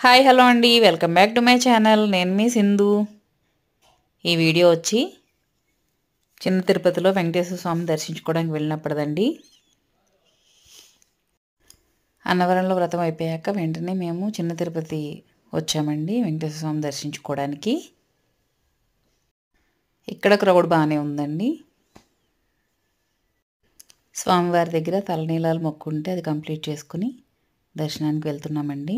Hi hello అండి, welcome back to my channel. నేను మీ సింధు. ఈ వీడియో వచ్చి చిన్న తిరుపతిలో వెంకటేశ్వర స్వామి దర్శించుకోవడానికి వెళ్ళినప్పుడుదండి. అన్నవరంలో వ్రతం అయిపోయాక వెంటనే మేము చిన్న తిరుపతి వచ్చామండి వెంకటేశ్వర స్వామి దర్శించుకోవడానికి. ఇక్కడ క్రౌడ్ బాగానే ఉందండి. స్వామివారి దగ్గర తలనీలాలు మొక్కుంటే అది కంప్లీట్ చేసుకుని దర్శనానికి వెళ్తున్నామండి.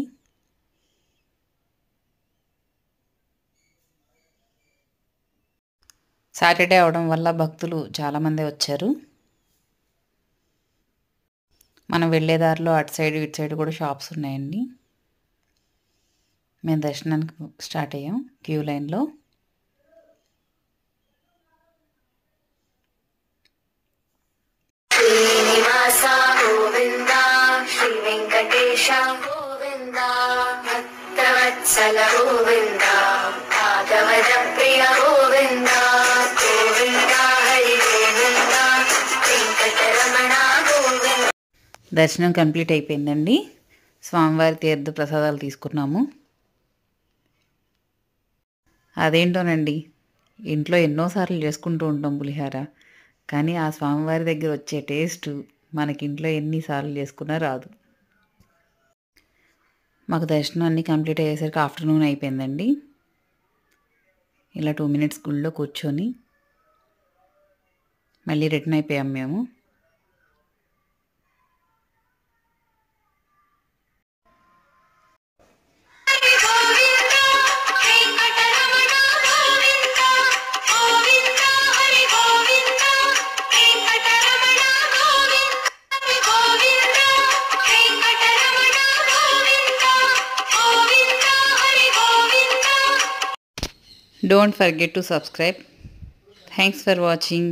సాటర్డే అవడం వల్ల భక్తులు చాలామంది వచ్చారు. మనం వెళ్ళే దారిలో అటు సైడ్ ఇటు సైడ్ కూడా షాప్స్ ఉన్నాయండి. మేము దర్శనానికి స్టార్ట్ అయ్యాం క్యూ లైన్లో. దర్శనం కంప్లీట్ అయిపోయిందండి. స్వామివారి తీర్థ ప్రసాదాలు తీసుకున్నాము. అదేంటోనండి, ఇంట్లో ఎన్నోసార్లు చేసుకుంటూ ఉంటాం పులిహార, కానీ ఆ స్వామివారి దగ్గర వచ్చే టేస్ట్ మనకి ఇంట్లో ఎన్నిసార్లు చేసుకున్నా రాదు. మాకు దర్శనం అన్నీ కంప్లీట్ అయ్యేసరికి ఆఫ్టర్నూన్ అయిపోయిందండి. ఇలా 2 minutes గుళ్ళో కూర్చొని మళ్ళీ రిటర్న్ అయిపోయాం మేము. Don't forget to subscribe. Thanks for watching.